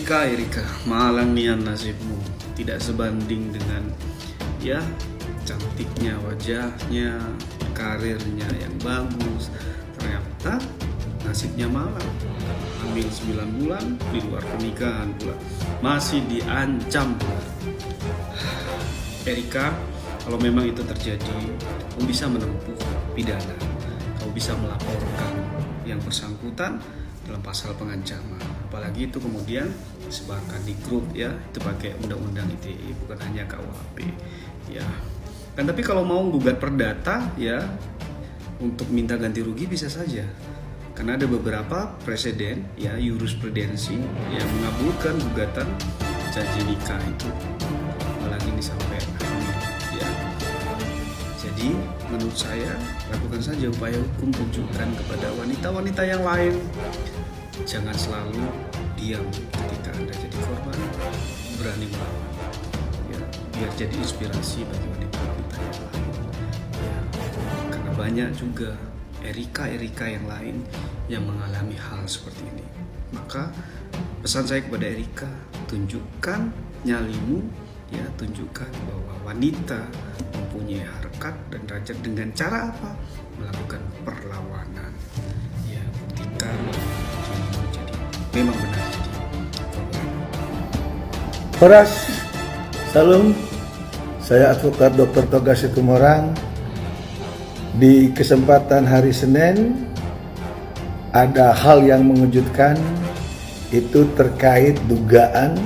Erika, malang nian nasibmu. Tidak sebanding dengan ya cantiknya wajahnya, karirnya yang bagus. Ternyata nasibnya malang. Hamil 9 bulan di luar pernikahan pula. Masih diancam pula. Erika, kalau memang itu terjadi, kamu bisa menempuh pidana. Kamu bisa melaporkan yang bersangkutan dalam pasal pengancaman. Apalagi itu kemudian disebarkan di grup ya, itu pakai undang-undang ITE, bukan hanya KUHP ya. Kan tapi kalau mau gugat perdata ya untuk minta ganti rugi bisa saja. Karena ada beberapa presiden ya, jurisprudensi yang mengabulkan gugatan janji nikah itu, apalagi ini sampai hamil ya. Jadi menurut saya lakukan saja upaya hukum, tunjukkan kepada wanita-wanita yang lain. Jangan selalu diam ketika Anda jadi korban, berani melawan ya, biar jadi inspirasi bagi wanita-wanita yang lain ya. Karena banyak juga Erika yang lain yang mengalami hal seperti ini. Maka pesan saya kepada Erika, tunjukkan nyalimu ya, tunjukkan bahwa wanita mempunyai harkat dan derajat dengan cara apa? Melakukan perlawanan ya, buktikan dirimu jadi memang benar jadi korban. Horas, salam. Saya Advokat Dr. Toga Situmorang. Di kesempatan hari Senin ada hal yang mengejutkan, itu terkait dugaan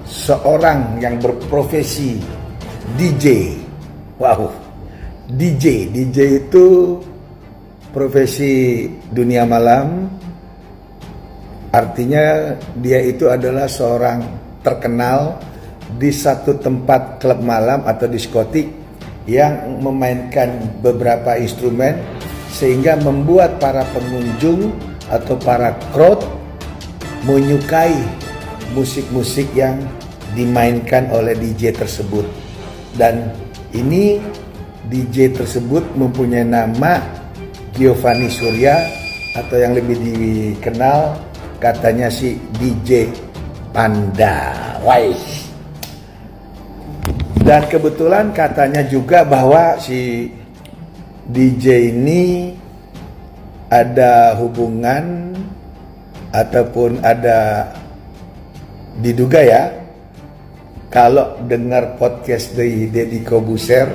seorang yang berprofesi DJ. Wow, DJ itu profesi dunia malam. Artinya dia itu adalah seorang terkenal di satu tempat klub malam atau diskotik yang memainkan beberapa instrumen sehingga membuat para pengunjung atau para crowd menyukai musik-musik yang dimainkan oleh DJ tersebut. Dan ini DJ tersebut mempunyai nama Giovanni Surya, atau yang lebih dikenal katanya si DJ Panda. Wais. Dan kebetulan katanya juga bahwa si DJ ini ada hubungan ataupun ada diduga ya, kalau dengar podcast dari Deddy Kobuser,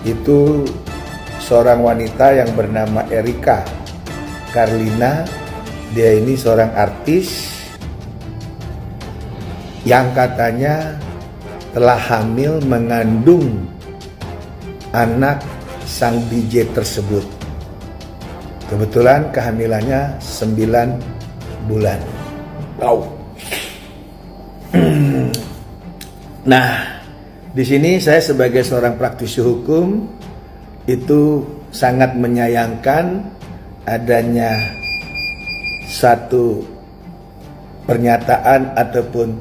itu seorang wanita yang bernama Erika Carlina. Dia ini seorang artis yang katanya telah hamil mengandung anak sang DJ tersebut. Kebetulan kehamilannya 9 bulan. Wow. Nah, di sini saya sebagai seorang praktisi hukum itu sangat menyayangkan adanya satu pernyataan ataupun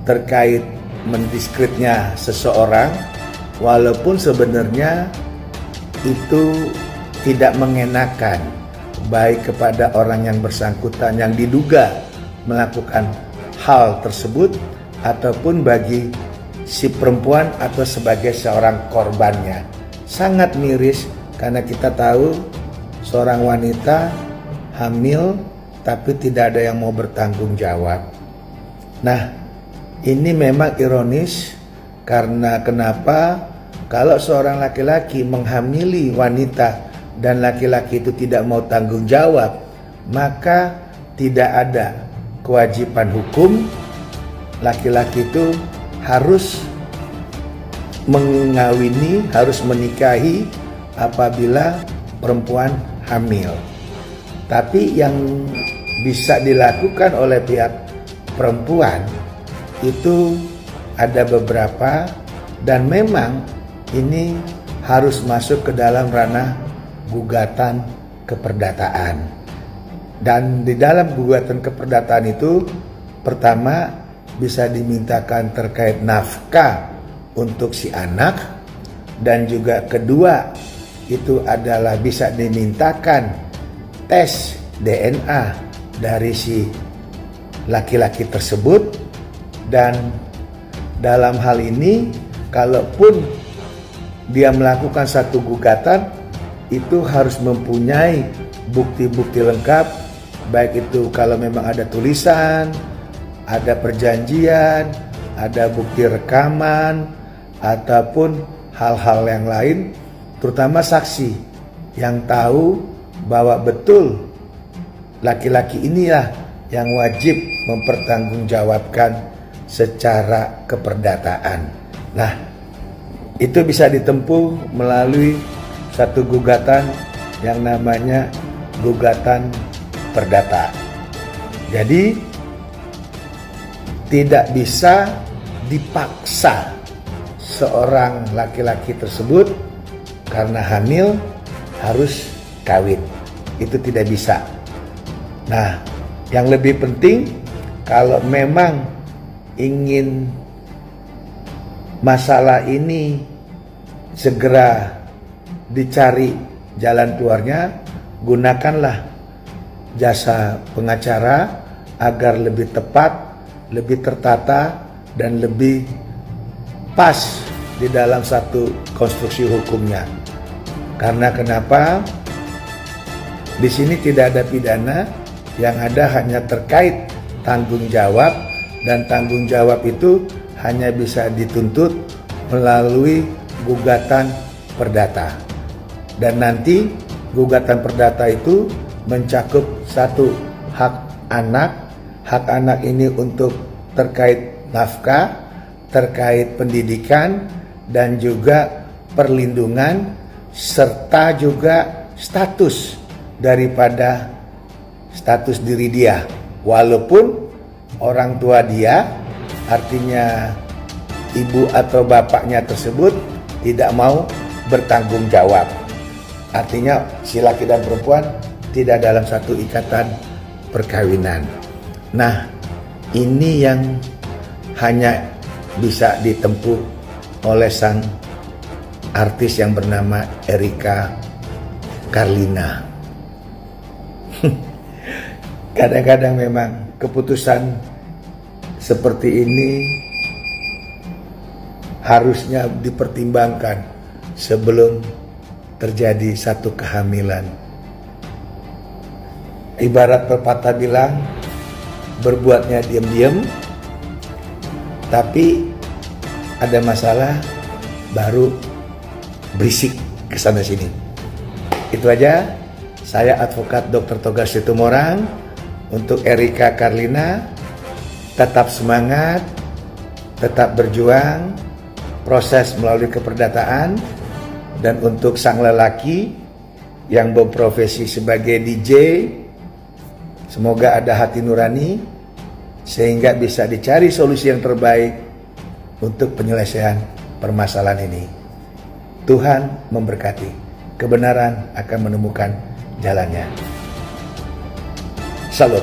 terkait mendiskreditnya seseorang, walaupun sebenarnya itu tidak mengenakan baik kepada orang yang bersangkutan yang diduga melakukan hal tersebut ataupun bagi si perempuan atau sebagai seorang korbannya. Sangat miris karena kita tahu seorang wanita hamil tapi tidak ada yang mau bertanggung jawab. Nah, ini memang ironis karena kenapa kalau seorang laki-laki menghamili wanita dan laki-laki itu tidak mau tanggung jawab, maka tidak ada kewajiban hukum. Laki-laki itu harus mengawini, harus menikahi apabila perempuan hamil. Tapi yang bisa dilakukan oleh pihak perempuan itu ada beberapa, dan memang ini harus masuk ke dalam ranah gugatan keperdataan. Dan di dalam gugatan keperdataan itu, pertama bisa dimintakan terkait nafkah untuk si anak, dan juga kedua itu adalah bisa dimintakan tes DNA dari si laki-laki tersebut. Dan dalam hal ini, kalaupun dia melakukan satu gugatan, itu harus mempunyai bukti-bukti lengkap, baik itu kalau memang ada tulisan, ada perjanjian, ada bukti rekaman, ataupun hal-hal yang lain, terutama saksi yang tahu bahwa betul laki-laki inilah yang wajib mempertanggungjawabkan secara keperdataan. Nah, itu bisa ditempuh melalui satu gugatan yang namanya gugatan perdata. Jadi tidak bisa dipaksa seorang laki-laki tersebut karena hamil harus kawin. Itu tidak bisa. Nah, yang lebih penting, kalau memang ingin masalah ini segera dicari jalan keluarnya, gunakanlah jasa pengacara agar lebih tepat, lebih tertata, dan lebih pas di dalam satu konstruksi hukumnya. Karena kenapa? Di sini tidak ada pidana, yang ada hanya terkait tanggung jawab, dan tanggung jawab itu hanya bisa dituntut melalui gugatan perdata. Dan nanti gugatan perdata itu mencakup satu, hak anak. Hak anak ini untuk terkait nafkah, terkait pendidikan, dan juga perlindungan, serta juga status daripada status diri dia. Walaupun orang tua dia, artinya ibu atau bapaknya tersebut, tidak mau bertanggung jawab. Artinya si laki dan perempuan tidak dalam satu ikatan perkawinan. Nah, ini yang hanya bisa ditempuh oleh sang artis yang bernama Erika Carlina. Kadang-kadang memang keputusan seperti ini harusnya dipertimbangkan sebelum terjadi satu kehamilan. Ibarat pepatah bilang, berbuatnya diam-diam, tapi ada masalah baru berisik kesana sini. Itu aja. Saya advokat Dr. Toga Situmorang. Untuk Erika Carlina, tetap semangat, tetap berjuang, proses melalui keperdataan. Dan untuk sang lelaki yang berprofesi sebagai DJ, semoga ada hati nurani sehingga bisa dicari solusi yang terbaik untuk penyelesaian permasalahan ini. Tuhan memberkati. Kebenaran akan menemukan jalannya. Salut.